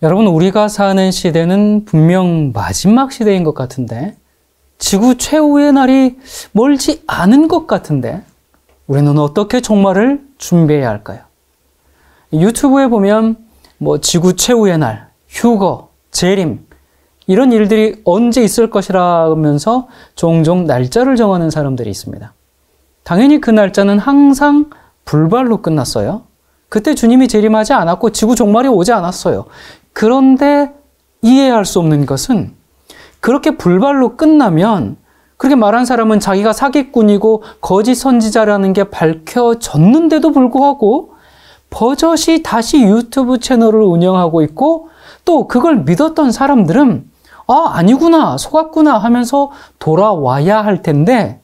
여러분, 우리가 사는 시대는 분명 마지막 시대인 것 같은데, 지구 최후의 날이 멀지 않은 것 같은데, 우리는 어떻게 종말을 준비해야 할까요? 유튜브에 보면 지구 최후의 날, 휴거, 재림, 이런 일들이 언제 있을 것이라면서 종종 날짜를 정하는 사람들이 있습니다. 당연히 그 날짜는 항상 불발로 끝났어요. 그때 주님이 재림하지 않았고 지구 종말이 오지 않았어요. 그런데 이해할 수 없는 것은 그렇게 불발로 끝나면 그렇게 말한 사람은 자기가 사기꾼이고 거짓 선지자라는 게 밝혀졌는데도 불구하고 버젓이 다시 유튜브 채널을 운영하고 있고 또 그걸 믿었던 사람들은 아니구나, 속았구나 하면서 돌아와야 할 텐데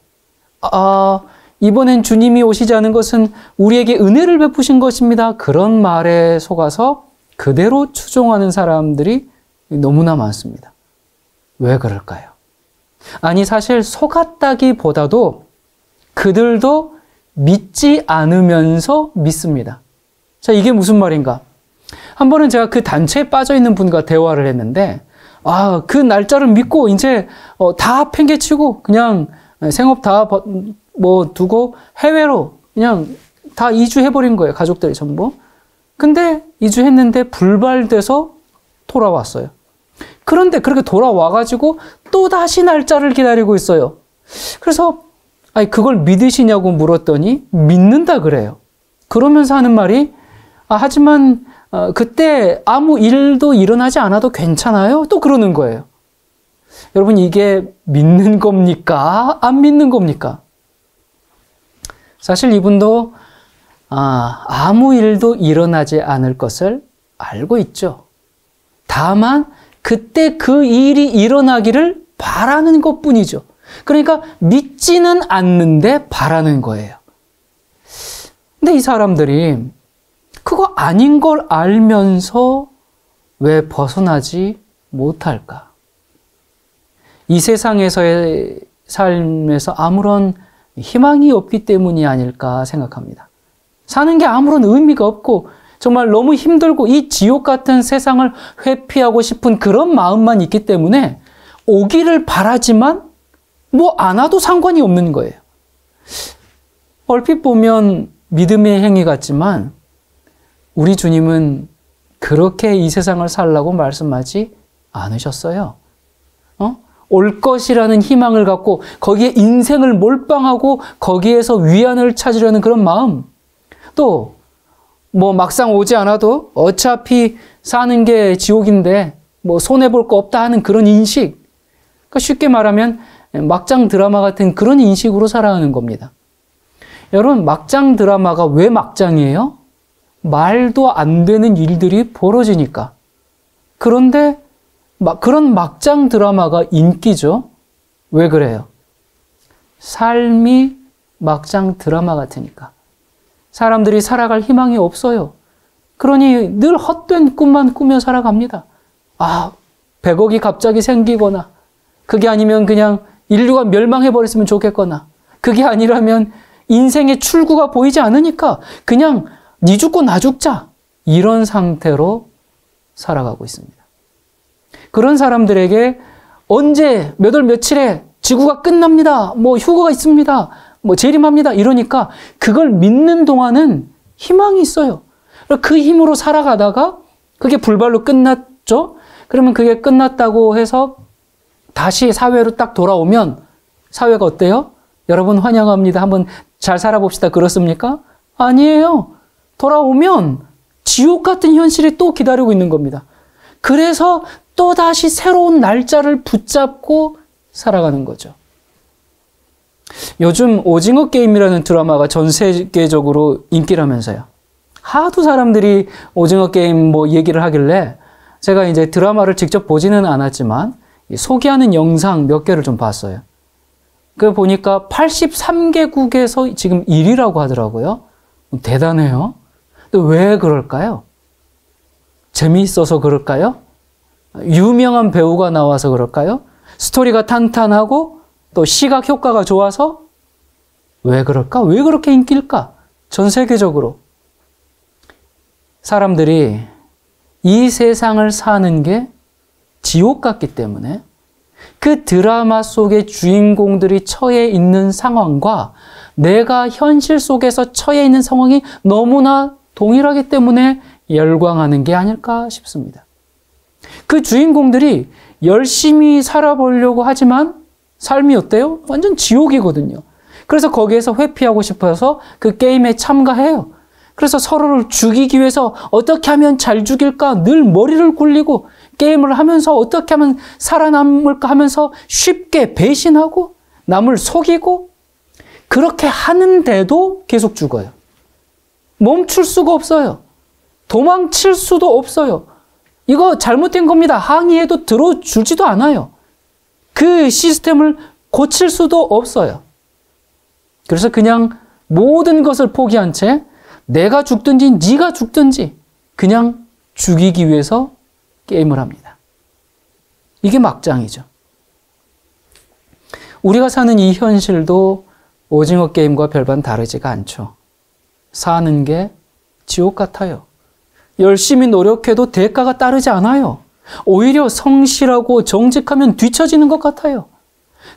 이번엔 주님이 오시지 않은 것은 우리에게 은혜를 베푸신 것입니다. 그런 말에 속아서 그대로 추종하는 사람들이 너무나 많습니다. 왜 그럴까요? 아니, 사실 속았다기보다도 그들도 믿지 않으면서 믿습니다. 자, 이게 무슨 말인가? 한 번은 제가 그 단체에 빠져 있는 분과 대화를 했는데 그 날짜를 믿고 이제 다 팽개치고 그냥 생업 다 두고 해외로 그냥 다 이주해버린 거예요. 가족들이 전부. 근데 이주했는데 불발돼서 돌아왔어요. 그런데 그렇게 돌아와가지고 또다시 날짜를 기다리고 있어요. 그래서 그걸 믿으시냐고 물었더니 믿는다 그래요. 그러면서 하는 말이 하지만 그때 아무 일도 일어나지 않아도 괜찮아요? 또 그러는 거예요. 여러분, 이게 믿는 겁니까? 안 믿는 겁니까? 사실 이분도 아무 일도 일어나지 않을 것을 알고 있죠. 다만 그때 그 일이 일어나기를 바라는 것뿐이죠. 그러니까 믿지는 않는데 바라는 거예요. 근데 이 사람들이 그거 아닌 걸 알면서 왜 벗어나지 못할까? 이 세상에서의 삶에서 아무런 희망이 없기 때문이 아닐까 생각합니다. 사는 게 아무런 의미가 없고 정말 너무 힘들고 이 지옥 같은 세상을 회피하고 싶은 그런 마음만 있기 때문에 오기를 바라지만 안 와도 상관이 없는 거예요. 얼핏 보면 믿음의 행위 같지만 우리 주님은 그렇게 이 세상을 살라고 말씀하지 않으셨어요. 올 것이라는 희망을 갖고 거기에 인생을 몰빵하고 거기에서 위안을 찾으려는 그런 마음, 또 막상 오지 않아도 어차피 사는 게 지옥인데 손해볼 거 없다 하는 그런 인식, 그러니까 쉽게 말하면 막장 드라마 같은 그런 인식으로 살아가는 겁니다. 여러분, 막장 드라마가 왜 막장이에요? 말도 안 되는 일들이 벌어지니까. 그런데 그런 막장 드라마가 인기죠. 왜 그래요? 삶이 막장 드라마 같으니까. 사람들이 살아갈 희망이 없어요. 그러니 늘 헛된 꿈만 꾸며 살아갑니다. 100억이 갑자기 생기거나, 그게 아니면 그냥 인류가 멸망해버렸으면 좋겠거나, 그게 아니라면 인생의 출구가 보이지 않으니까 그냥 니 죽고 나 죽자, 이런 상태로 살아가고 있습니다. 그런 사람들에게 언제 몇 월 며칠에 지구가 끝납니다, 휴거가 있습니다, 재림합니다, 이러니까 그걸 믿는 동안은 희망이 있어요. 그 힘으로 살아가다가 그게 불발로 끝났죠. 그러면 그게 끝났다고 해서 다시 사회로 딱 돌아오면 사회가 어때요? 여러분 환영합니다, 한번 잘 살아봅시다, 그렇습니까? 아니에요. 돌아오면 지옥 같은 현실이 또 기다리고 있는 겁니다. 그래서 또다시 새로운 날짜를 붙잡고 살아가는 거죠. 요즘 오징어 게임이라는 드라마가 전 세계적으로 인기라면서요. 하도 사람들이 오징어 게임 얘기를 하길래 제가 이제 드라마를 직접 보지는 않았지만 소개하는 영상 몇 개를 좀 봤어요. 그 보니까 83개국에서 지금 1위라고 하더라고요. 대단해요. 근데 왜 그럴까요? 재미있어서 그럴까요? 유명한 배우가 나와서 그럴까요? 스토리가 탄탄하고 또 시각 효과가 좋아서? 왜 그럴까? 왜 그렇게 인기일까? 전 세계적으로. 사람들이 이 세상을 사는 게 지옥 같기 때문에 그 드라마 속의 주인공들이 처해 있는 상황과 내가 현실 속에서 처해 있는 상황이 너무나 동일하기 때문에 열광하는 게 아닐까 싶습니다. 그 주인공들이 열심히 살아보려고 하지만 삶이 어때요? 완전 지옥이거든요. 그래서 거기에서 회피하고 싶어서 그 게임에 참가해요. 그래서 서로를 죽이기 위해서 어떻게 하면 잘 죽일까 늘 머리를 굴리고 게임을 하면서 어떻게 하면 살아남을까 하면서 쉽게 배신하고 남을 속이고 그렇게 하는데도 계속 죽어요. 멈출 수가 없어요. 도망칠 수도 없어요. 이거 잘못된 겁니다. 항의해도 들어주지도 않아요. 그 시스템을 고칠 수도 없어요. 그래서 그냥 모든 것을 포기한 채 내가 죽든지 네가 죽든지 그냥 죽이기 위해서 게임을 합니다. 이게 막장이죠. 우리가 사는 이 현실도 오징어 게임과 별반 다르지가 않죠. 사는 게 지옥 같아요. 열심히 노력해도 대가가 따르지 않아요. 오히려 성실하고 정직하면 뒤처지는 것 같아요.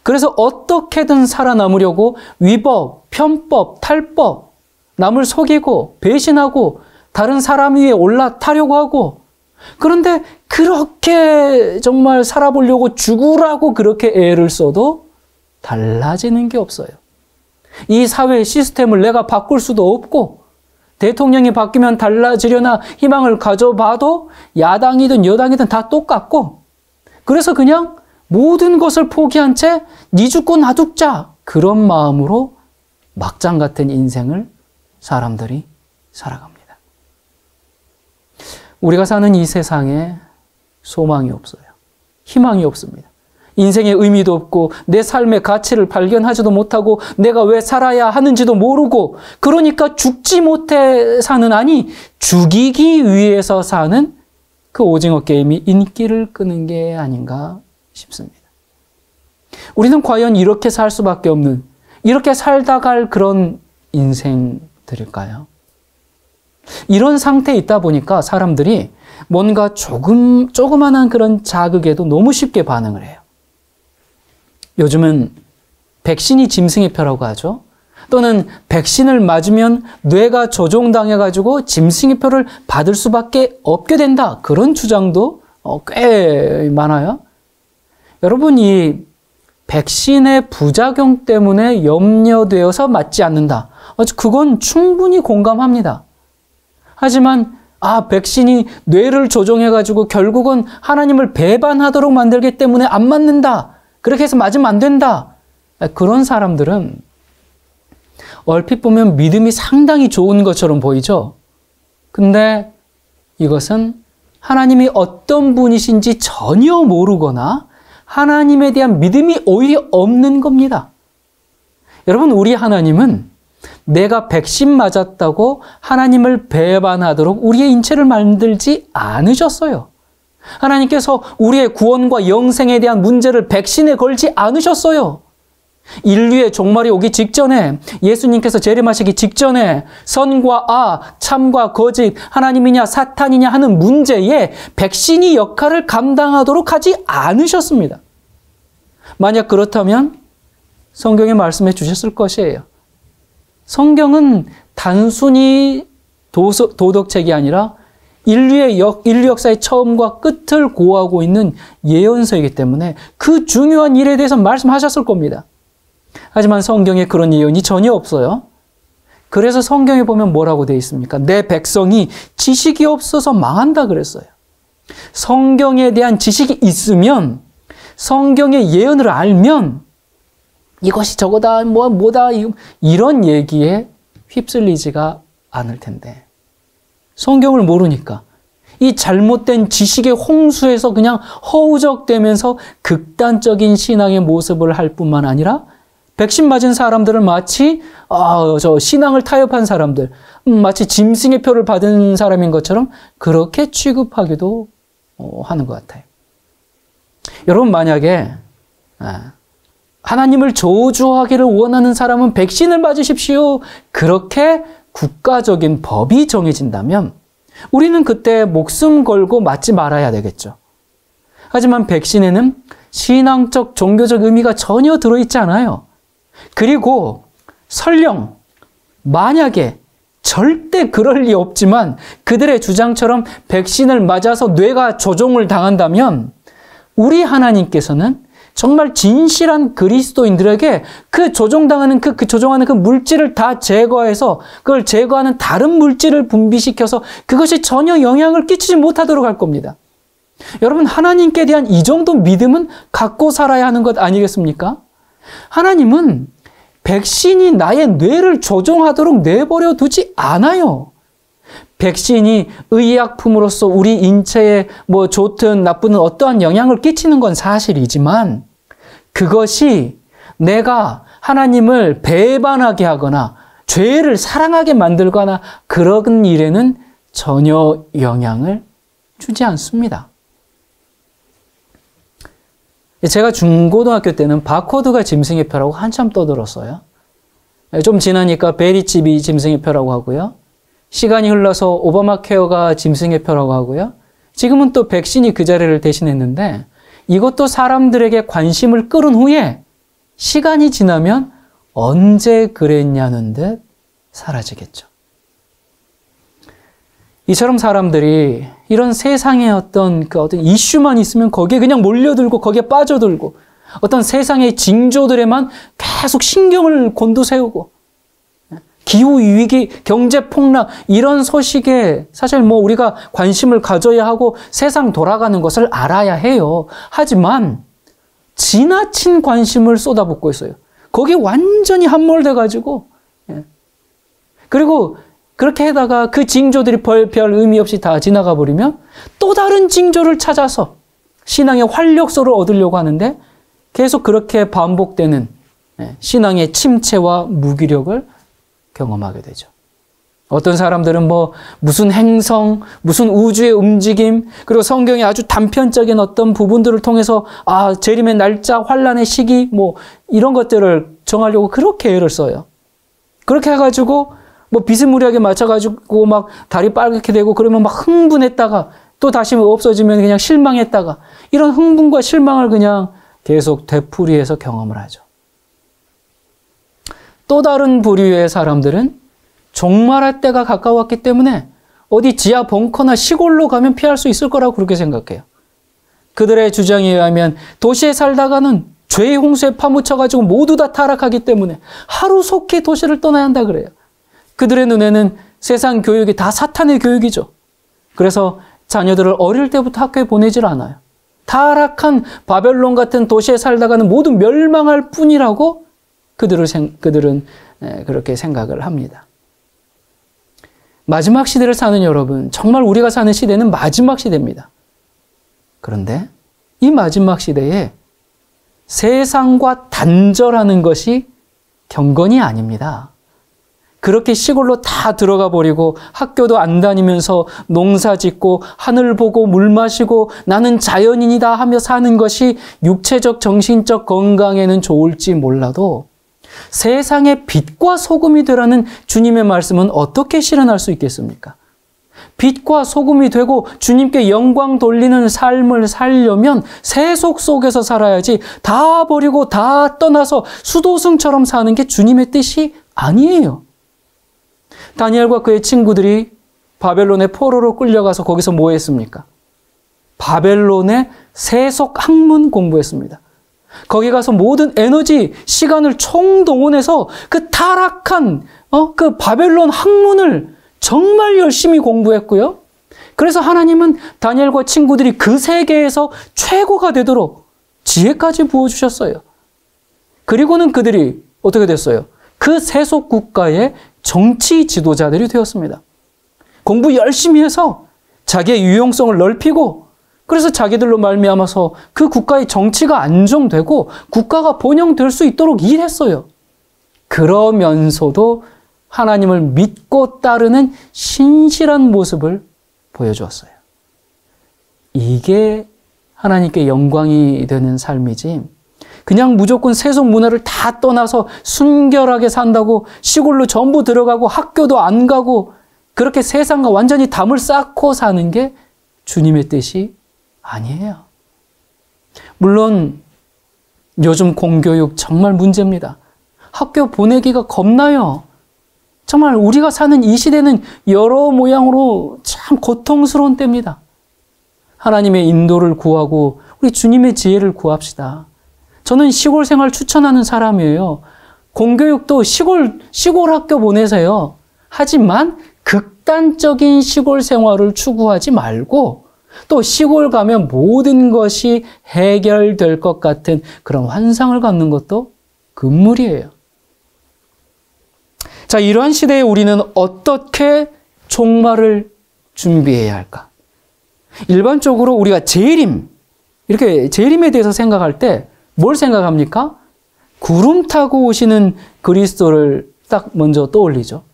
그래서 어떻게든 살아남으려고 위법, 편법, 탈법, 남을 속이고 배신하고 다른 사람 위에 올라타려고 하고 그런데 그렇게 정말 살아보려고 죽으라고 그렇게 애를 써도 달라지는 게 없어요. 이 사회의 시스템을 내가 바꿀 수도 없고 대통령이 바뀌면 달라지려나 희망을 가져봐도 야당이든 여당이든 다 똑같고 그래서 그냥 모든 것을 포기한 채 니 죽고 나 죽자 그런 마음으로 막장 같은 인생을 사람들이 살아갑니다. 우리가 사는 이 세상에 소망이 없어요. 희망이 없습니다. 인생의 의미도 없고 내 삶의 가치를 발견하지도 못하고 내가 왜 살아야 하는지도 모르고 그러니까 죽지 못해 사는 아니 죽이기 위해서 사는 그 오징어 게임이 인기를 끄는 게 아닌가 싶습니다. 우리는 과연 이렇게 살 수밖에 없는 이렇게 살다 갈 그런 인생들일까요? 이런 상태에 있다 보니까 사람들이 뭔가 조그만한 그런 자극에도 너무 쉽게 반응을 해요. 요즘은 백신이 짐승의 표라고 하죠. 또는 백신을 맞으면 뇌가 조종당해가지고 짐승의 표를 받을 수밖에 없게 된다. 그런 주장도 꽤 많아요. 여러분, 이 백신의 부작용 때문에 염려되어서 맞지 않는다. 그건 충분히 공감합니다. 하지만 백신이 뇌를 조종해가지고 결국은 하나님을 배반하도록 만들기 때문에 안 맞는다. 그렇게 해서 맞으면 안 된다. 그런 사람들은 얼핏 보면 믿음이 상당히 좋은 것처럼 보이죠. 근데 이것은 하나님이 어떤 분이신지 전혀 모르거나 하나님에 대한 믿음이 오히려 없는 겁니다. 여러분, 우리 하나님은 내가 백신 맞았다고 하나님을 배반하도록 우리의 인체를 만들지 않으셨어요. 하나님께서 우리의 구원과 영생에 대한 문제를 백신에 걸지 않으셨어요. 인류의 종말이 오기 직전에 예수님께서 재림하시기 직전에 선과 악, 참과 거짓, 하나님이냐 사탄이냐 하는 문제에 백신이 역할을 감당하도록 하지 않으셨습니다. 만약 그렇다면 성경에 말씀해 주셨을 것이에요. 성경은 단순히 도덕책이 아니라 인류 역사의 처음과 끝을 고하고 있는 예언서이기 때문에 그 중요한 일에 대해서 말씀하셨을 겁니다. 하지만 성경에 그런 예언이 전혀 없어요. 그래서 성경에 보면 뭐라고 되어 있습니까? 내 백성이 지식이 없어서 망한다 그랬어요. 성경에 대한 지식이 있으면 성경의 예언을 알면 이것이 저거다 뭐다 이런 얘기에 휩쓸리지가 않을 텐데 성경을 모르니까 이 잘못된 지식의 홍수에서 그냥 허우적대면서 극단적인 신앙의 모습을 할 뿐만 아니라 백신 맞은 사람들을 마치 저 신앙을 타협한 사람들, 마치 짐승의 표를 받은 사람인 것처럼 그렇게 취급하기도 하는 것 같아요. 여러분, 만약에 하나님을 저주하기를 원하는 사람은 백신을 맞으십시오. 그렇게 국가적인 법이 정해진다면 우리는 그때 목숨 걸고 맞지 말아야 되겠죠. 하지만 백신에는 신앙적, 종교적 의미가 전혀 들어있지 않아요. 그리고 설령 만약에 절대 그럴 리 없지만 그들의 주장처럼 백신을 맞아서 뇌가 조종을 당한다면 우리 하나님께서는 정말 진실한 그리스도인들에게 그 조종당하는 조종하는 그 물질을 다 제거해서 그걸 제거하는 다른 물질을 분비시켜서 그것이 전혀 영향을 끼치지 못하도록 할 겁니다. 여러분, 하나님께 대한 이 정도 믿음은 갖고 살아야 하는 것 아니겠습니까? 하나님은 백신이 나의 뇌를 조종하도록 내버려 두지 않아요. 백신이 의약품으로서 우리 인체에 좋든 나쁘든 어떠한 영향을 끼치는 건 사실이지만 그것이 내가 하나님을 배반하게 하거나 죄를 사랑하게 만들거나 그런 일에는 전혀 영향을 주지 않습니다. 제가 중고등학교 때는 바코드가 짐승의 표라고 한참 떠들었어요. 좀 지나니까 베리집이 짐승의 표라고 하고요. 시간이 흘러서 오바마 케어가 짐승의 표라고 하고요. 지금은 또 백신이 그 자리를 대신했는데 이것도 사람들에게 관심을 끌은 후에 시간이 지나면 언제 그랬냐는 듯 사라지겠죠. 이처럼 사람들이 이런 세상의 어떤 이슈만 있으면 거기에 그냥 몰려들고 거기에 빠져들고 어떤 세상의 징조들에만 계속 신경을 곤두세우고 기후위기, 경제폭락 이런 소식에 사실 우리가 관심을 가져야 하고 세상 돌아가는 것을 알아야 해요. 하지만 지나친 관심을 쏟아붓고 있어요. 거기에 완전히 함몰돼가지고 그리고 그렇게 하다가 그 징조들이 별 의미 없이 다 지나가 버리면 또 다른 징조를 찾아서 신앙의 활력소를 얻으려고 하는데 계속 그렇게 반복되는 신앙의 침체와 무기력을 경험하게 되죠. 어떤 사람들은 무슨 행성, 무슨 우주의 움직임, 그리고 성경의 아주 단편적인 어떤 부분들을 통해서 재림의 날짜, 환란의 시기 이런 것들을 정하려고 그렇게 애를 써요. 그렇게 해가지고 비스무리하게 맞춰가지고 다리 빨갛게 되고 그러면 흥분했다가 또 다시 없어지면 그냥 실망했다가 이런 흥분과 실망을 그냥 계속 되풀이해서 경험을 하죠. 또 다른 부류의 사람들은 종말할 때가 가까웠기 때문에 어디 지하 벙커나 시골로 가면 피할 수 있을 거라고 그렇게 생각해요. 그들의 주장에 의하면 도시에 살다가는 죄의 홍수에 파묻혀가지고 모두 다 타락하기 때문에 하루속히 도시를 떠나야 한다 그래요. 그들의 눈에는 세상 교육이 다 사탄의 교육이죠. 그래서 자녀들을 어릴 때부터 학교에 보내질 않아요. 타락한 바벨론 같은 도시에 살다가는 모두 멸망할 뿐이라고 그들은 그렇게 생각을 합니다. 마지막 시대를 사는 여러분, 정말 우리가 사는 시대는 마지막 시대입니다. 그런데 이 마지막 시대에 세상과 단절하는 것이 경건이 아닙니다. 그렇게 시골로 다 들어가 버리고 학교도 안 다니면서 농사 짓고 하늘 보고 물 마시고 나는 자연인이다 하며 사는 것이 육체적 정신적 건강에는 좋을지 몰라도 세상의 빛과 소금이 되라는 주님의 말씀은 어떻게 실현할 수 있겠습니까? 빛과 소금이 되고 주님께 영광 돌리는 삶을 살려면 세속 속에서 살아야지 다 버리고 다 떠나서 수도승처럼 사는 게 주님의 뜻이 아니에요. 다니엘과 그의 친구들이 바벨론의 포로로 끌려가서 거기서 뭐 했습니까? 바벨론의 세속 학문 공부했습니다. 거기 가서 모든 에너지, 시간을 총동원해서 그 타락한 그 바벨론 학문을 정말 열심히 공부했고요. 그래서 하나님은 다니엘과 친구들이 그 세계에서 최고가 되도록 지혜까지 부어주셨어요. 그리고는 그들이 어떻게 됐어요? 그 세속 국가의 정치 지도자들이 되었습니다. 공부 열심히 해서 자기의 유용성을 넓히고 그래서 자기들로 말미암아서 그 국가의 정치가 안정되고 국가가 번영될 수 있도록 일했어요. 그러면서도 하나님을 믿고 따르는 신실한 모습을 보여주었어요. 이게 하나님께 영광이 되는 삶이지 그냥 무조건 세속 문화를 다 떠나서 순결하게 산다고 시골로 전부 들어가고 학교도 안 가고 그렇게 세상과 완전히 담을 쌓고 사는 게 주님의 뜻이 아니에요. 물론 요즘 공교육 정말 문제입니다. 학교 보내기가 겁나요. 정말 우리가 사는 이 시대는 여러 모양으로 참 고통스러운 때입니다. 하나님의 인도를 구하고 우리 주님의 지혜를 구합시다. 저는 시골 생활 추천하는 사람이에요. 공교육도 시골 학교 보내세요. 하지만 극단적인 시골 생활을 추구하지 말고 또 시골 가면 모든 것이 해결될 것 같은 그런 환상을 갖는 것도 금물이에요. 자, 이러한 시대에 우리는 어떻게 종말을 준비해야 할까? 일반적으로 우리가 재림, 이렇게 재림에 대해서 생각할 때 뭘 생각합니까? 구름 타고 오시는 그리스도를 딱 먼저 떠올리죠.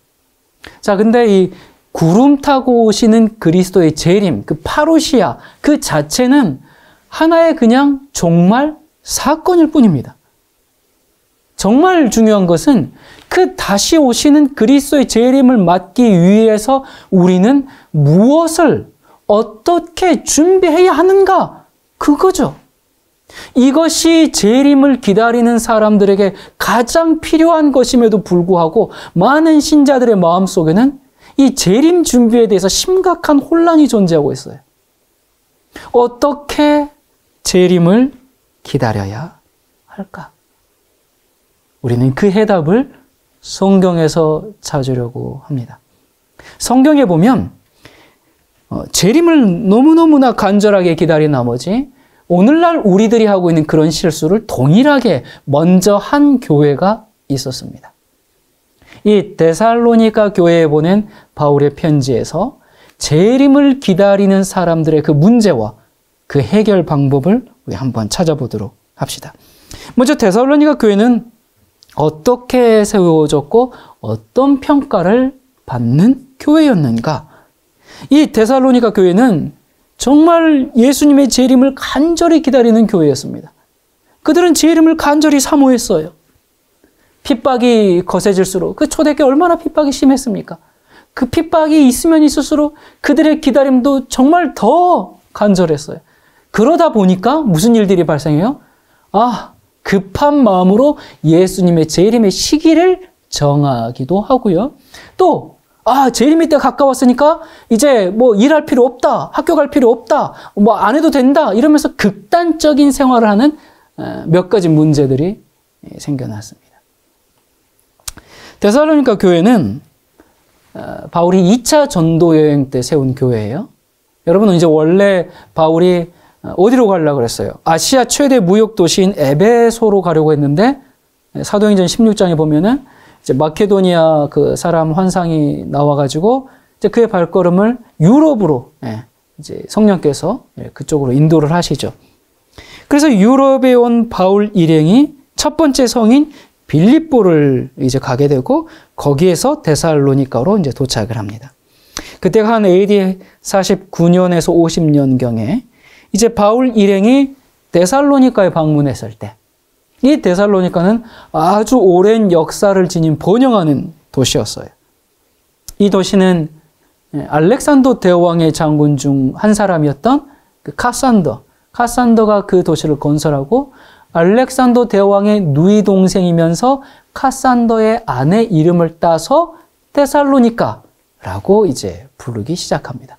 자, 근데 이 구름 타고 오시는 그리스도의 재림, 그 파루시아, 그 자체는 하나의 그냥 종말 사건일 뿐입니다. 정말 중요한 것은 그 다시 오시는 그리스도의 재림을 맞기 위해서 우리는 무엇을 어떻게 준비해야 하는가? 그거죠. 이것이 재림을 기다리는 사람들에게 가장 필요한 것임에도 불구하고 많은 신자들의 마음속에는 이 재림 준비에 대해서 심각한 혼란이 존재하고 있어요. 어떻게 재림을 기다려야 할까? 우리는 그 해답을 성경에서 찾으려고 합니다. 성경에 보면 재림을 너무너무나 간절하게 기다린 나머지 오늘날 우리들이 하고 있는 그런 실수를 동일하게 먼저 한 교회가 있었습니다. 이 데살로니가 교회에 보낸 바울의 편지에서 재림을 기다리는 사람들의 그 문제와 그 해결 방법을 우리 한번 찾아보도록 합시다. 먼저 데살로니가 교회는 어떻게 세워졌고 어떤 평가를 받는 교회였는가? 이 데살로니가 교회는 정말 예수님의 재림을 간절히 기다리는 교회였습니다. 그들은 재림을 간절히 사모했어요. 핍박이 거세질수록 그 초대교회 얼마나 핍박이 심했습니까? 그 핍박이 있으면 있을수록 그들의 기다림도 정말 더 간절했어요. 그러다 보니까 무슨 일들이 발생해요? 급한 마음으로 예수님의 재림의 시기를 정하기도 하고요. 또 재림의 때가 가까웠으니까 이제 뭐 일할 필요 없다, 학교 갈 필요 없다, 뭐 안 해도 된다 이러면서 극단적인 생활을 하는 몇 가지 문제들이 생겨났습니다. 데살로니가 교회는 바울이 2차 전도 여행 때 세운 교회예요. 여러분은 이제 원래 바울이 어디로 가려고 그랬어요? 아시아 최대 무역 도시인 에베소로 가려고 했는데 사도행전 16장에 보면은 이제 마케도니아 그 사람 환상이 나와가지고 이제 그의 발걸음을 유럽으로 이제 성령께서 그쪽으로 인도를 하시죠. 그래서 유럽에 온 바울 일행이 첫 번째 성인 빌립보를 이제 가게 되고 거기에서 데살로니가로 이제 도착을 합니다. 그때가 한 AD 49년에서 50년경에 이제 바울 일행이 데살로니가에 방문했을 때 이 데살로니가는 아주 오랜 역사를 지닌 번영하는 도시였어요. 이 도시는 알렉산더 대왕의 장군 중 한 사람이었던 그 카산더가 그 도시를 건설하고 알렉산더 대왕의 누이 동생이면서 카산더의 아내 이름을 따서 데살로니가라고 이제 부르기 시작합니다.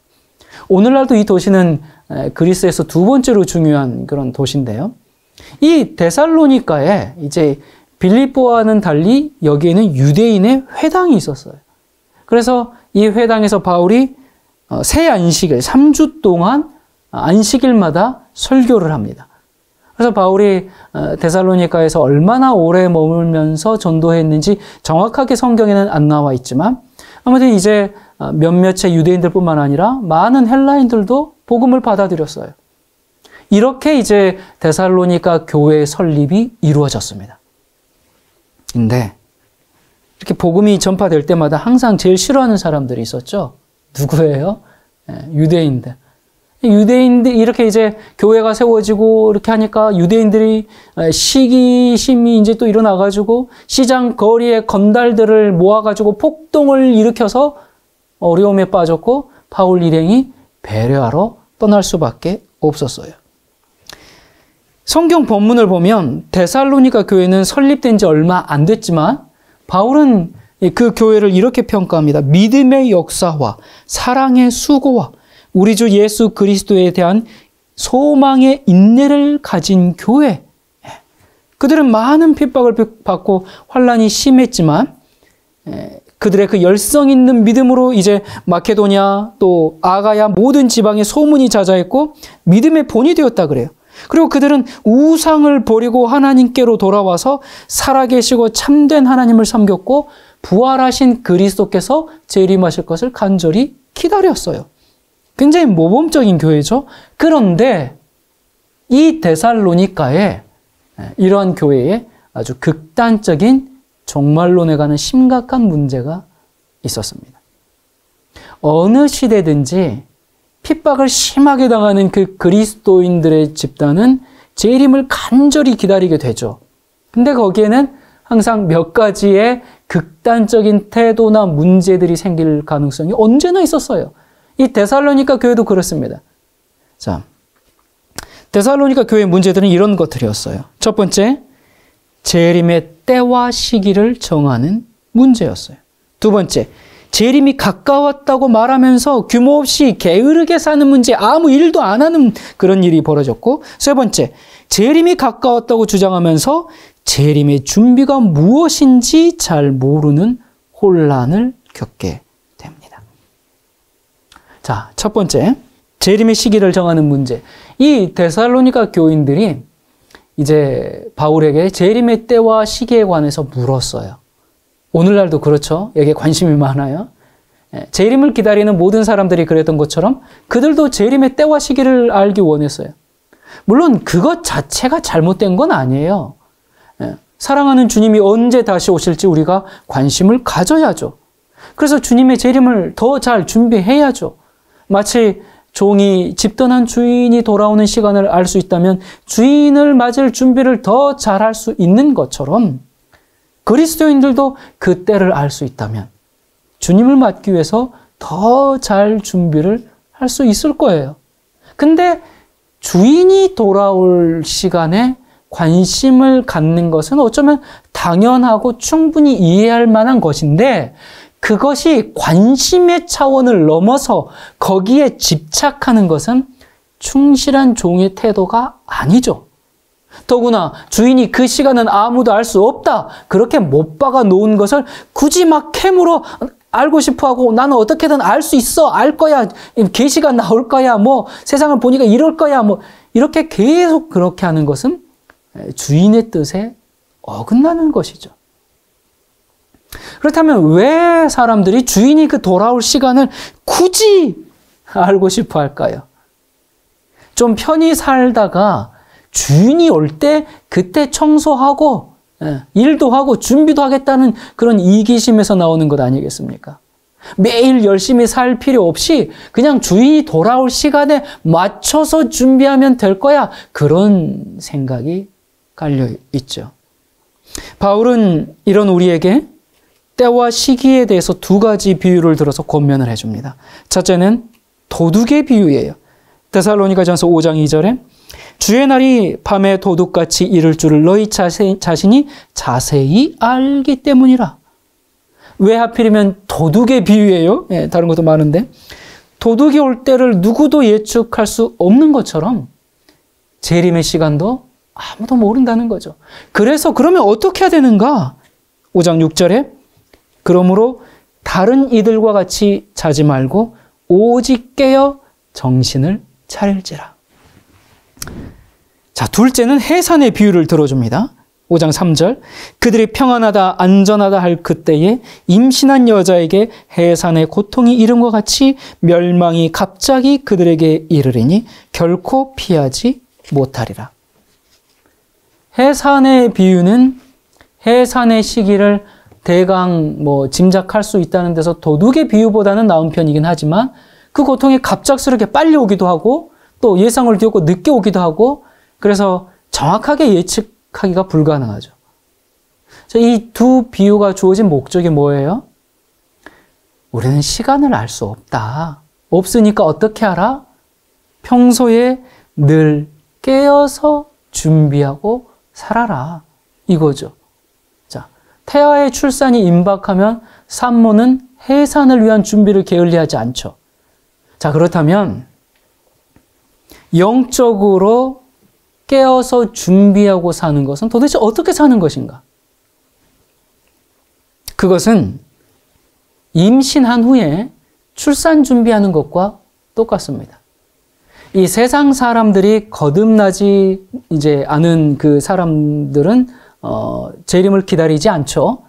오늘날도 이 도시는 그리스에서 두 번째로 중요한 그런 도시인데요. 이 데살로니가에 이제 빌립보와는 달리 여기에는 유대인의 회당이 있었어요. 그래서 이 회당에서 바울이 새 안식일, 3주 동안 안식일마다 설교를 합니다. 그래서 바울이 데살로니가에서 얼마나 오래 머물면서 전도했는지 정확하게 성경에는 안 나와 있지만 아무튼 이제 몇몇의 유대인들뿐만 아니라 많은 헬라인들도 복음을 받아들였어요. 이렇게 이제 데살로니가 교회 설립이 이루어졌습니다. 근데 이렇게 복음이 전파될 때마다 항상 제일 싫어하는 사람들이 있었죠. 누구예요? 유대인들. 유대인들 이렇게 이제 교회가 세워지고 이렇게 하니까 유대인들이 시기심이 이제 또 일어나가지고 시장 거리에 건달들을 모아가지고 폭동을 일으켜서 어려움에 빠졌고 바울 일행이 배려하러 떠날 수밖에 없었어요. 성경 본문을 보면 데살로니가 교회는 설립된 지 얼마 안 됐지만 바울은 그 교회를 이렇게 평가합니다. 믿음의 역사와 사랑의 수고와 우리 주 예수 그리스도에 대한 소망의 인내를 가진 교회. 그들은 많은 핍박을 받고 환난이 심했지만 그들의 그 열성 있는 믿음으로 이제 마케도냐 또 아가야 모든 지방에 소문이 자자했고 믿음의 본이 되었다 그래요. 그리고 그들은 우상을 버리고 하나님께로 돌아와서 살아계시고 참된 하나님을 섬겼고 부활하신 그리스도께서 재림하실 것을 간절히 기다렸어요. 굉장히 모범적인 교회죠. 그런데 이 데살로니가에 이러한 교회에 아주 극단적인 종말론에 가는 심각한 문제가 있었습니다. 어느 시대든지 핍박을 심하게 당하는 그 그리스도인들의 집단은 재림을 간절히 기다리게 되죠. 근데 거기에는 항상 몇 가지의 극단적인 태도나 문제들이 생길 가능성이 언제나 있었어요. 이 데살로니가 교회도 그렇습니다. 자, 데살로니가 교회의 문제들은 이런 것들이었어요. 첫 번째, 재림의 때와 시기를 정하는 문제였어요. 두 번째, 재림이 가까웠다고 말하면서 규모 없이 게으르게 사는 문제, 아무 일도 안 하는 그런 일이 벌어졌고, 세 번째, 재림이 가까웠다고 주장하면서 재림의 준비가 무엇인지 잘 모르는 혼란을 겪게 됩니다. 자, 첫 번째, 재림의 시기를 정하는 문제. 이 데살로니가 교인들이 이제 바울에게 재림의 때와 시기에 관해서 물었어요. 오늘날도 그렇죠. 여기에 관심이 많아요. 재림을 기다리는 모든 사람들이 그랬던 것처럼 그들도 재림의 때와 시기를 알기 원했어요. 물론 그것 자체가 잘못된 건 아니에요. 사랑하는 주님이 언제 다시 오실지 우리가 관심을 가져야죠. 그래서 주님의 재림을 더 잘 준비해야죠. 마치 종이 집 떠난 주인이 돌아오는 시간을 알 수 있다면 주인을 맞을 준비를 더 잘할 수 있는 것처럼 그리스도인들도 그 때를 알 수 있다면 주님을 맞기 위해서 더 잘 준비를 할 수 있을 거예요. 근데 주인이 돌아올 시간에 관심을 갖는 것은 어쩌면 당연하고 충분히 이해할 만한 것인데 그것이 관심의 차원을 넘어서 거기에 집착하는 것은 충실한 종의 태도가 아니죠. 더구나 주인이 그 시간은 아무도 알 수 없다. 그렇게 못 박아 놓은 것을 굳이 막 캐물어 알고 싶어 하고 나는 어떻게든 알 수 있어. 알 거야. 계시가 나올 거야. 뭐 세상을 보니까 이럴 거야. 뭐 이렇게 계속 그렇게 하는 것은 주인의 뜻에 어긋나는 것이죠. 그렇다면 왜 사람들이 주인이 그 돌아올 시간을 굳이 알고 싶어 할까요? 좀 편히 살다가 주인이 올 때 그때 청소하고 일도 하고 준비도 하겠다는 그런 이기심에서 나오는 것 아니겠습니까? 매일 열심히 살 필요 없이 그냥 주인이 돌아올 시간에 맞춰서 준비하면 될 거야. 그런 생각이 깔려 있죠. 바울은 이런 우리에게 때와 시기에 대해서 두 가지 비유를 들어서 권면을 해줍니다. 첫째는 도둑의 비유예요. 데살로니가전서 5장 2절에 주의 날이 밤에 도둑같이 이를 줄을 너희 자신이 자세히 알기 때문이라. 왜 하필이면 도둑의 비유예요? 다른 것도 많은데 도둑이 올 때를 누구도 예측할 수 없는 것처럼 재림의 시간도 아무도 모른다는 거죠. 그래서 그러면 어떻게 해야 되는가? 5장 6절에 그러므로 다른 이들과 같이 자지 말고 오직 깨어 정신을 차릴지라. 자, 둘째는 해산의 비유를 들어줍니다. 5장 3절 그들이 평안하다 안전하다 할 그때에 임신한 여자에게 해산의 고통이 이름과 같이 멸망이 갑자기 그들에게 이르리니 결코 피하지 못하리라. 해산의 비유는 해산의 시기를 대강 짐작할 수 있다는 데서 도둑의 비유보다는 나은 편이긴 하지만 그 고통이 갑작스럽게 빨리 오기도 하고 또 예상을 뒤엎고 늦게 오기도 하고 그래서 정확하게 예측하기가 불가능하죠. 이 두 비유가 주어진 목적이 뭐예요? 우리는 시간을 알 수 없다. 없으니까 어떻게 알아? 평소에 늘 깨어서 준비하고 살아라. 이거죠. 자, 태아의 출산이 임박하면 산모는 해산을 위한 준비를 게을리하지 않죠. 자, 그렇다면 영적으로 깨어서 준비하고 사는 것은 도대체 어떻게 사는 것인가? 그것은 임신한 후에 출산 준비하는 것과 똑같습니다. 이 세상 사람들이 거듭나지 이제 않은 그 사람들은 재림을 기다리지 않죠.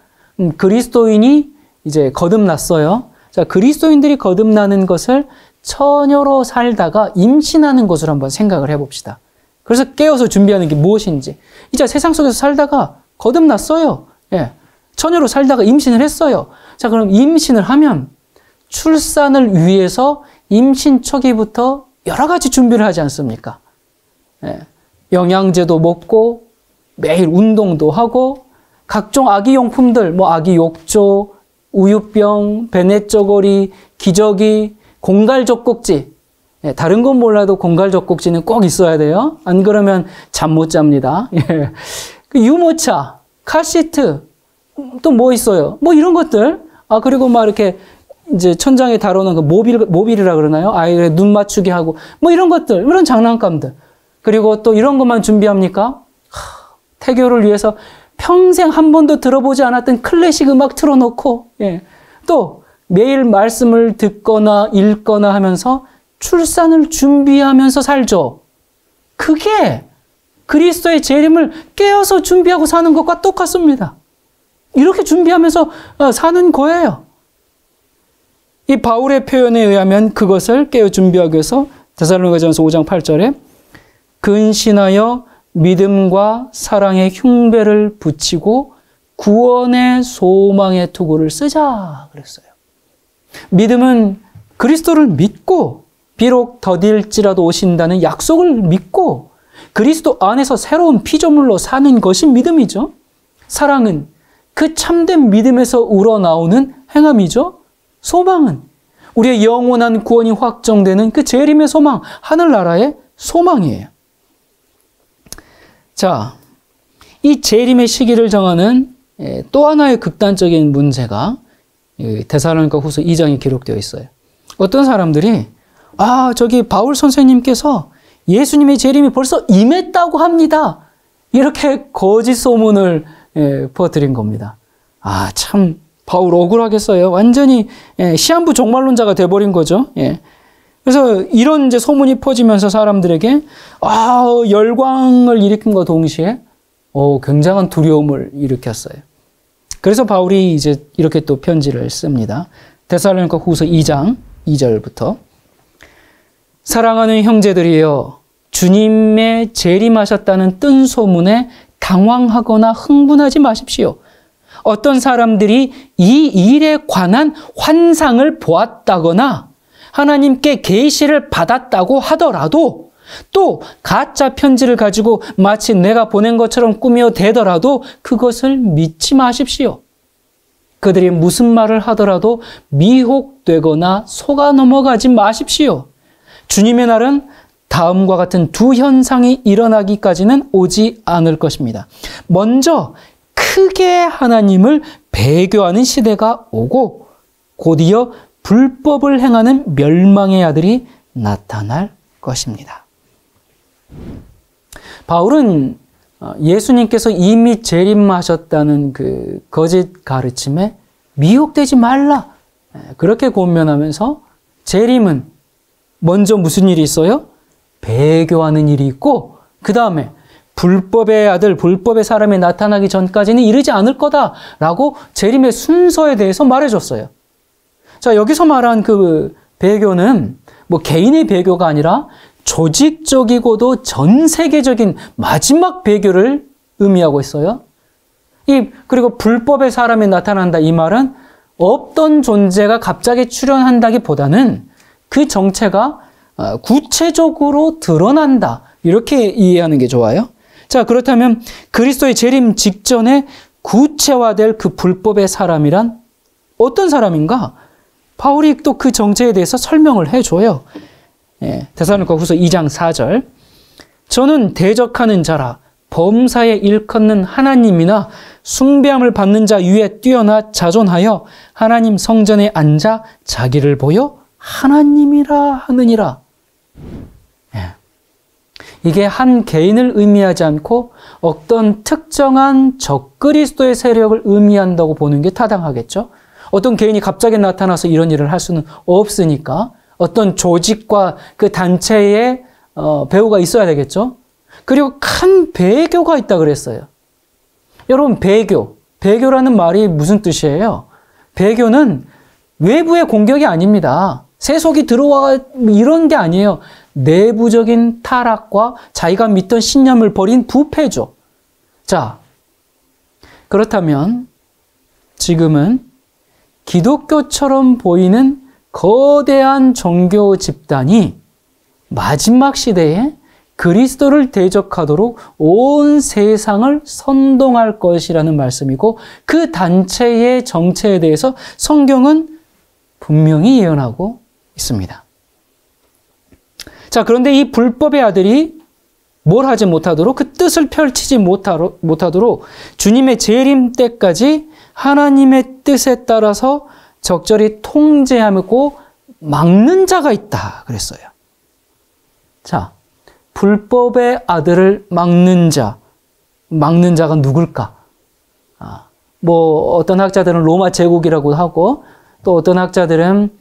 그리스도인이 이제 거듭났어요. 자, 그리스도인들이 거듭나는 것을 처녀로 살다가 임신하는 것으로 한번 생각을 해봅시다. 그래서 깨어서 준비하는 게 무엇인지. 이제 세상 속에서 살다가 거듭났어요. 예. 처녀로 살다가 임신을 했어요. 자, 그럼 임신을 하면 출산을 위해서 임신 초기부터 여러 가지 준비를 하지 않습니까? 예. 영양제도 먹고 매일 운동도 하고 각종 아기용품들, 뭐 아기 욕조, 우유병, 배냇저고리, 기저귀, 공갈젖꼭지. 예, 다른 건 몰라도 공갈젖꼭지는 꼭 있어야 돼요. 안 그러면 잠 못 잡니다. 예. 유모차, 카시트, 또 뭐 있어요? 뭐 이런 것들. 아, 그리고 막 이렇게 이제 천장에 달아놓은 그 모빌이라 그러나요? 아이의 눈 맞추게 하고 뭐 이런 것들, 이런 장난감들. 그리고 또 이런 것만 준비합니까? 태교를 위해서 평생 한 번도 들어보지 않았던 클래식 음악 틀어놓고, 예. 또 매일 말씀을 듣거나 읽거나 하면서 출산을 준비하면서 살죠. 그게 그리스도의 재림을 깨어서 준비하고 사는 것과 똑같습니다. 이렇게 준비하면서 사는 거예요. 이 바울의 표현에 의하면 그것을 깨어 준비하기 위해서 데살로니가전서 5장 8절에 근신하여 믿음과 사랑의 흉배를 붙이고 구원의 소망의 투구를 쓰자 그랬어요. 믿음은 그리스도를 믿고 비록 더딜지라도 오신다는 약속을 믿고 그리스도 안에서 새로운 피조물로 사는 것이 믿음이죠. 사랑은 그 참된 믿음에서 우러나오는 행함이죠. 소망은 우리의 영원한 구원이 확정되는 그 재림의 소망, 하늘나라의 소망이에요. 자, 이 재림의 시기를 정하는 또 하나의 극단적인 문제가 데살로니가 후서 2장에 기록되어 있어요. 어떤 사람들이 저기 바울 선생님께서 예수님의 재림이 벌써 임했다고 합니다. 이렇게 거짓 소문을 퍼뜨린 겁니다. 참 바울 억울하겠어요. 완전히 시한부 종말론자가 돼버린 거죠. 그래서 이런 이제 소문이 퍼지면서 사람들에게 열광을 일으킨 것과 동시에 굉장한 두려움을 일으켰어요. 그래서 바울이 이제 이렇게 또 편지를 씁니다. 데살로니가 후서 2장 2절부터 사랑하는 형제들이여 주님의 재림하셨다는 뜬 소문에 당황하거나 흥분하지 마십시오. 어떤 사람들이 이 일에 관한 환상을 보았다거나 하나님께 계시를 받았다고 하더라도 또 가짜 편지를 가지고 마치 내가 보낸 것처럼 꾸며 대더라도 그것을 믿지 마십시오. 그들이 무슨 말을 하더라도 미혹되거나 속아 넘어가지 마십시오. 주님의 날은 다음과 같은 두 현상이 일어나기까지는 오지 않을 것입니다. 먼저 크게 하나님을 배교하는 시대가 오고 곧이어 불법을 행하는 멸망의 아들이 나타날 것입니다. 바울은 예수님께서 이미 재림하셨다는 그 거짓 가르침에 미혹되지 말라 그렇게 권면하면서 재림은 먼저 무슨 일이 있어요? 배교하는 일이 있고 그 다음에 불법의 아들, 불법의 사람이 나타나기 전까지는 이르지 않을 거다라고 재림의 순서에 대해서 말해줬어요. 자, 여기서 말한 그 배교는 뭐 개인의 배교가 아니라 조직적이고도 전 세계적인 마지막 배교를 의미하고 있어요. 그리고 불법의 사람이 나타난다 이 말은 없던 존재가 갑자기 출현한다기보다는 그 정체가 구체적으로 드러난다. 이렇게 이해하는 게 좋아요. 자, 그렇다면 그리스도의 재림 직전에 구체화될 그 불법의 사람이란 어떤 사람인가? 바울이 또 그 정체에 대해서 설명을 해줘요. 데살로니가후서 2장 4절. 저는 대적하는 자라 범사에 일컫는 하나님이나 숭배함을 받는 자 위에 뛰어나 자존하여 하나님 성전에 앉아 자기를 보여 하나님이라 하느니라. 이게 한 개인을 의미하지 않고 어떤 특정한 적그리스도의 세력을 의미한다고 보는 게 타당하겠죠. 어떤 개인이 갑자기 나타나서 이런 일을 할 수는 없으니까 어떤 조직과 그 단체의 배후가 있어야 되겠죠. 그리고 큰 배교가 있다 그랬어요. 여러분, 배교라는 말이 무슨 뜻이에요? 배교는 외부의 공격이 아닙니다. 세속이 들어와 이런 게 아니에요. 내부적인 타락과 자기가 믿던 신념을 버린 부패죠. 자, 그렇다면 지금은 기독교처럼 보이는 거대한 종교 집단이 마지막 시대에 그리스도를 대적하도록 온 세상을 선동할 것이라는 말씀이고, 그 단체의 정체에 대해서 성경은 분명히 예언하고 있습니다. 자, 그런데 이 불법의 아들이 뭘 하지 못하도록, 그 뜻을 펼치지 못하도록 주님의 재림 때까지 하나님의 뜻에 따라서 적절히 통제하고 막는 자가 있다 그랬어요. 자, 불법의 아들을 막는 자가 누굴까? 뭐 어떤 학자들은 로마 제국이라고 하고, 또 어떤 학자들은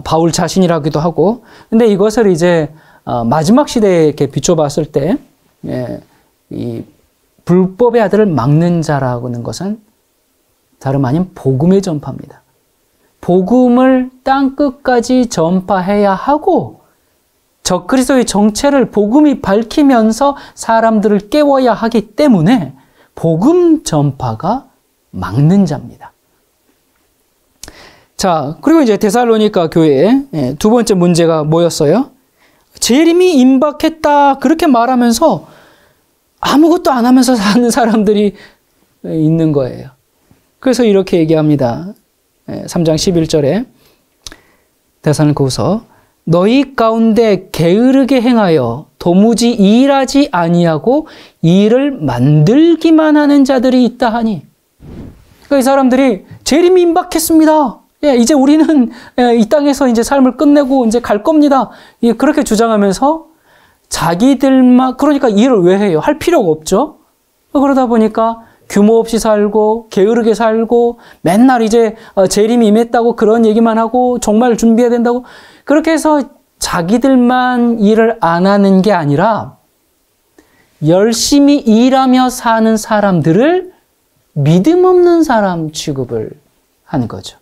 바울 자신이라기도 하고. 근데 이것을 이제 마지막 시대에 이렇게 비춰봤을 때, 이 불법의 아들을 막는 자라고 하는 것은 다름 아닌 복음의 전파입니다. 복음을 땅끝까지 전파해야 하고, 적그리스도의 정체를 복음이 밝히면서 사람들을 깨워야 하기 때문에 복음 전파가 막는 자입니다. 자, 그리고 이제 데살로니가 교회의 두 번째 문제가 뭐였어요? 재림이 임박했다 그렇게 말하면서 아무것도 안 하면서 사는 사람들이 있는 거예요. 그래서 이렇게 얘기합니다. 3장 11절에 데살로니가후서, 너희 가운데 게으르게 행하여 도무지 일하지 아니하고 일을 만들기만 하는 자들이 있다 하니. 그러니까 이 사람들이 재림이 임박했습니다. 이제 우리는 이 땅에서 이제 삶을 끝내고 이제 갈 겁니다. 그렇게 주장하면서 자기들만, 그러니까 일을 왜 해요? 할 필요가 없죠. 그러다 보니까 규모 없이 살고 게으르게 살고 맨날 이제 재림이 임했다고 그런 얘기만 하고 종말 준비해야 된다고, 그렇게 해서 자기들만 일을 안 하는 게 아니라 열심히 일하며 사는 사람들을 믿음 없는 사람 취급을 하는 거죠.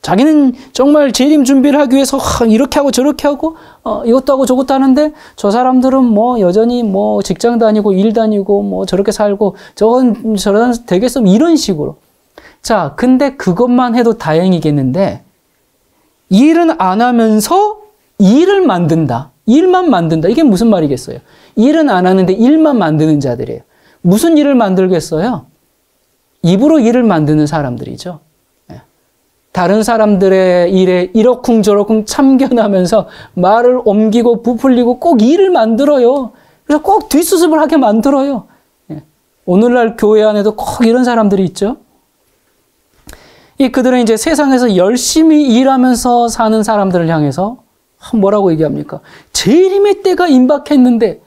자기는 정말 재림 준비를 하기 위해서 이렇게 하고 저렇게 하고 이것도 하고 저것도 하는데, 저 사람들은 뭐 여전히 뭐 직장 다니고 일 다니고 뭐 저렇게 살고 저건 저런 되겠어, 이런 식으로. 자, 근데 그것만 해도 다행이겠는데 일은 안 하면서 일을 만든다. 일만 만든다. 이게 무슨 말이겠어요? 일은 안 하는데 일만 만드는 자들이에요. 무슨 일을 만들겠어요? 입으로 일을 만드는 사람들이죠. 다른 사람들의 일에 이러쿵저러쿵 참견하면서 말을 옮기고 부풀리고 꼭 일을 만들어요. 그래서 꼭 뒷수습을 하게 만들어요. 오늘날 교회 안에도 꼭 이런 사람들이 있죠. 그들은 이제 세상에서 열심히 일하면서 사는 사람들을 향해서 뭐라고 얘기합니까? 재림의 때가 임박했는데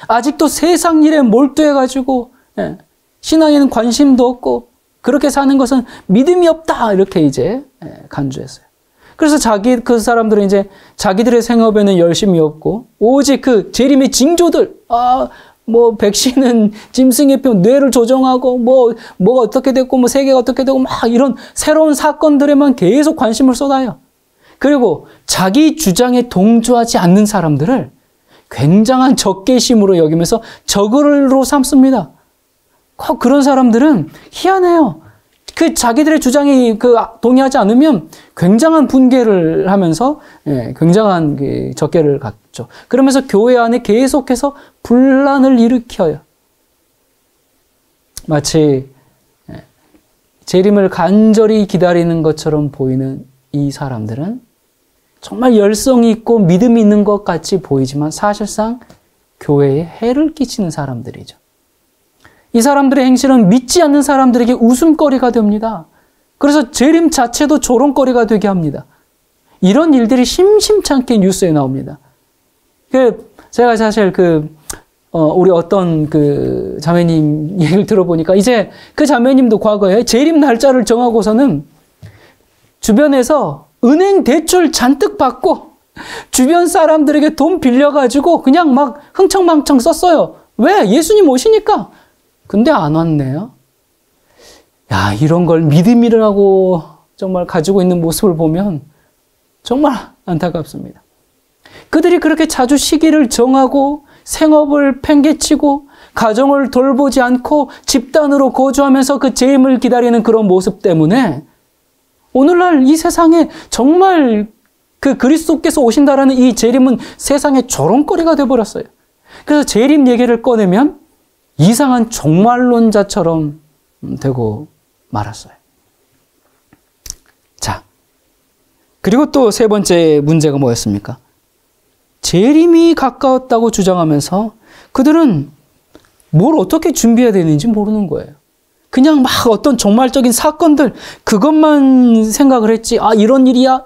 아직도 세상 일에 몰두해가지고 신앙에는 관심도 없고 그렇게 사는 것은 믿음이 없다, 이렇게 이제 간주했어요. 그래서 그 사람들은 이제 자기들의 생업에는 열심이 없고 오직 그 재림의 징조들, 뭐 백신은 짐승의 뼈, 뇌를 조종하고 뭐가 어떻게 됐고 뭐 세계가 어떻게 되고 막 이런 새로운 사건들에만 계속 관심을 쏟아요. 그리고 자기 주장에 동조하지 않는 사람들을 굉장한 적개심으로 여기면서 적으로 삼습니다. 꼭 그런 사람들은 희한해요. 그 자기들의 주장이 동의하지 않으면 굉장한 분개를 하면서 굉장한 적개를 갖죠. 그러면서 교회 안에 계속해서 분란을 일으켜요. 마치 재림을 간절히 기다리는 것처럼 보이는 이 사람들은 정말 열성이 있고 믿음이 있는 것 같이 보이지만 사실상 교회에 해를 끼치는 사람들이죠. 이 사람들의 행실은 믿지 않는 사람들에게 웃음거리가 됩니다. 그래서 재림 자체도 조롱거리가 되게 합니다. 이런 일들이 심심찮게 뉴스에 나옵니다. 제가 사실 우리 어떤 자매님 얘기를 들어보니까 이제 그 자매님도 과거에 재림 날짜를 정하고서는 주변에서 은행 대출 잔뜩 받고 주변 사람들에게 돈 빌려가지고 그냥 막 흥청망청 썼어요. 왜? 예수님 오시니까. 근데 안 왔네요. 야, 이런 걸 믿음이라고 정말 가지고 있는 모습을 보면 정말 안타깝습니다. 그들이 그렇게 자주 시기를 정하고 생업을 팽개치고 가정을 돌보지 않고 집단으로 거주하면서 그 재림을 기다리는 그런 모습 때문에 오늘날 이 세상에 정말 그 그리스도께서 오신다라는 이 재림은 세상의 조롱거리가 되어버렸어요. 그래서 재림 얘기를 꺼내면 이상한 종말론자처럼 되고 말았어요. 자, 그리고 또 세 번째 문제가 뭐였습니까? 재림이 가까웠다고 주장하면서 그들은 뭘 어떻게 준비해야 되는지 모르는 거예요. 그냥 막 어떤 종말적인 사건들 그것만 생각을 했지. 아, 이런 일이야,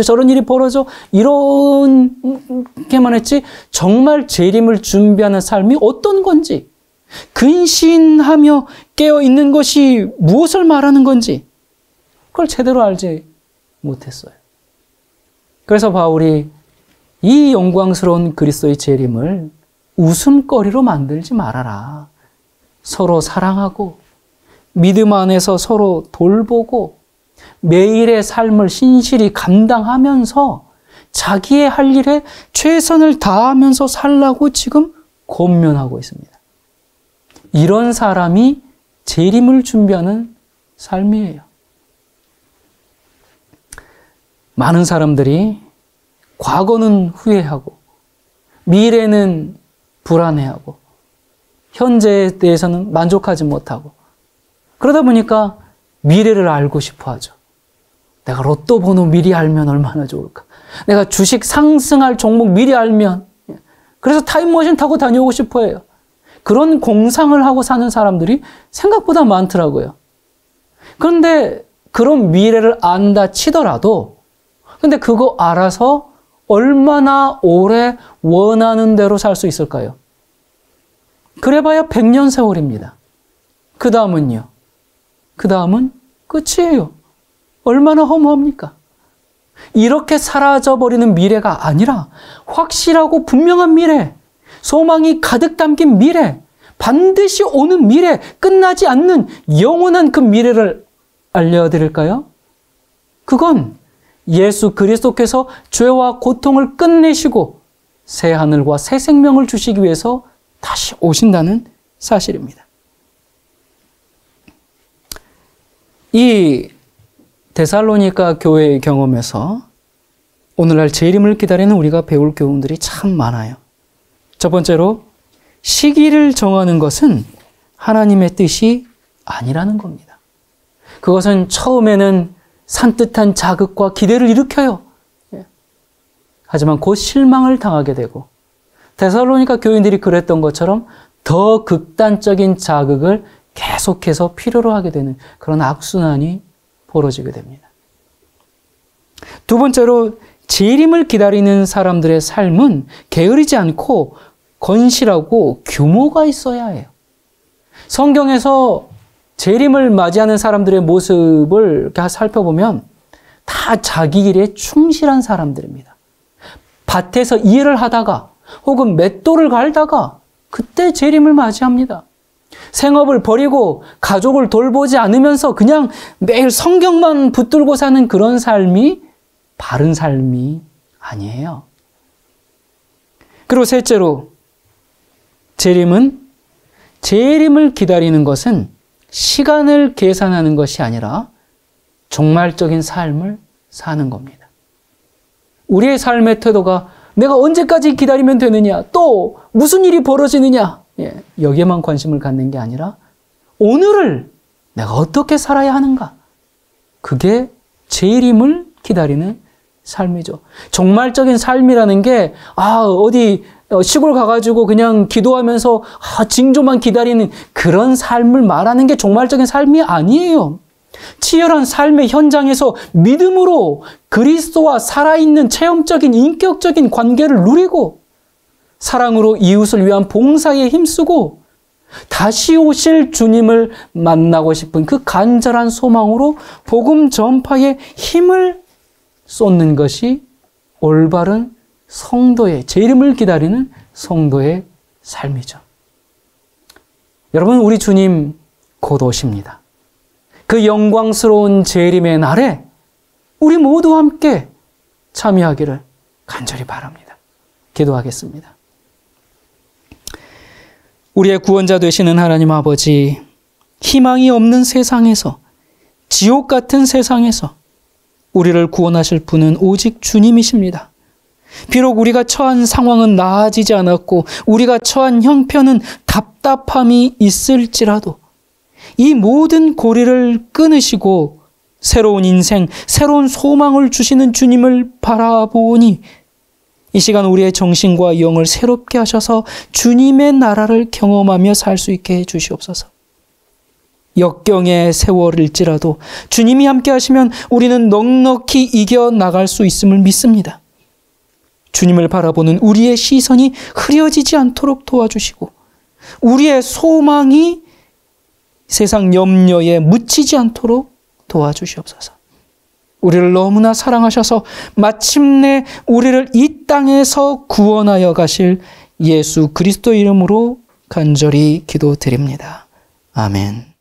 저런 일이 벌어져, 이런게만 했지. 정말 재림을 준비하는 삶이 어떤 건지, 근신하며 깨어 있는 것이 무엇을 말하는 건지 그걸 제대로 알지 못했어요. 그래서 바울이 이 영광스러운 그리스도의 재림을 웃음거리로 만들지 말아라. 서로 사랑하고 믿음 안에서 서로 돌보고 매일의 삶을 신실히 감당하면서 자기의 할 일에 최선을 다하면서 살라고 지금 권면하고 있습니다. 이런 사람이 재림을 준비하는 삶이에요. 많은 사람들이 과거는 후회하고 미래는 불안해하고 현재에 대해서는 만족하지 못하고 그러다 보니까 미래를 알고 싶어 하죠. 내가 로또 번호 미리 알면 얼마나 좋을까. 내가 주식 상승할 종목 미리 알면. 그래서 타임머신 타고 다녀오고 싶어 해요. 그런 공상을 하고 사는 사람들이 생각보다 많더라고요. 그런데 그런 미래를 안다 치더라도 근데 그거 알아서 얼마나 오래 원하는 대로 살 수 있을까요? 그래봐야 100년 세월입니다. 그 다음은요? 그 다음은 끝이에요. 얼마나 허무합니까? 이렇게 사라져버리는 미래가 아니라 확실하고 분명한 미래, 소망이 가득 담긴 미래, 반드시 오는 미래, 끝나지 않는 영원한 그 미래를 알려드릴까요? 그건 예수 그리스도께서 죄와 고통을 끝내시고 새 하늘과 새 생명을 주시기 위해서 다시 오신다는 사실입니다. 이 데살로니가 교회의 경험에서 오늘날 재림을 기다리는 우리가 배울 교훈들이 참 많아요. 첫 번째로 시기를 정하는 것은 하나님의 뜻이 아니라는 겁니다. 그것은 처음에는 산뜻한 자극과 기대를 일으켜요. 하지만 곧 실망을 당하게 되고 데살로니가 교인들이 그랬던 것처럼 더 극단적인 자극을 계속해서 필요로 하게 되는 그런 악순환이 벌어지게 됩니다. 두 번째로 재림을 기다리는 사람들의 삶은 게으르지 않고 건실하고 규모가 있어야 해요. 성경에서 재림을 맞이하는 사람들의 모습을 살펴보면 다 자기 일에 충실한 사람들입니다. 밭에서 일을 하다가 혹은 맷돌을 갈다가 그때 재림을 맞이합니다. 생업을 버리고 가족을 돌보지 않으면서 그냥 매일 성경만 붙들고 사는 그런 삶이 바른 삶이 아니에요. 그리고 셋째로 재림을 기다리는 것은 시간을 계산하는 것이 아니라 종말적인 삶을 사는 겁니다. 우리의 삶의 태도가 내가 언제까지 기다리면 되느냐, 또 무슨 일이 벌어지느냐, 여기에만 관심을 갖는 게 아니라 오늘을 내가 어떻게 살아야 하는가, 그게 재림을 기다리는 삶이죠. 종말적인 삶이라는 게 어디 시골 가가지고 그냥 기도하면서 징조만 기다리는 그런 삶을 말하는 게 종말적인 삶이 아니에요. 치열한 삶의 현장에서 믿음으로 그리스도와 살아있는 체험적인 인격적인 관계를 누리고 사랑으로 이웃을 위한 봉사에 힘쓰고 다시 오실 주님을 만나고 싶은 그 간절한 소망으로 복음 전파에 힘을 쏟는 것이 올바른 성도의, 제 이름을 기다리는 성도의 삶이죠. 여러분, 우리 주님 곧 오십니다. 그 영광스러운 재림의 날에 우리 모두 함께 참여하기를 간절히 바랍니다. 기도하겠습니다. 우리의 구원자 되시는 하나님 아버지, 희망이 없는 세상에서, 지옥 같은 세상에서 우리를 구원하실 분은 오직 주님이십니다. 비록 우리가 처한 상황은 나아지지 않았고 우리가 처한 형편은 답답함이 있을지라도 이 모든 고리를 끊으시고 새로운 인생, 새로운 소망을 주시는 주님을 바라보니 이 시간 우리의 정신과 영을 새롭게 하셔서 주님의 나라를 경험하며 살 수 있게 해 주시옵소서. 역경의 세월일지라도 주님이 함께 하시면 우리는 넉넉히 이겨나갈 수 있음을 믿습니다. 주님을 바라보는 우리의 시선이 흐려지지 않도록 도와주시고 우리의 소망이 세상 염려에 묻히지 않도록 도와주시옵소서. 우리를 너무나 사랑하셔서 마침내 우리를 이 땅에서 구원하여 가실 예수 그리스도 이름으로 간절히 기도드립니다. 아멘.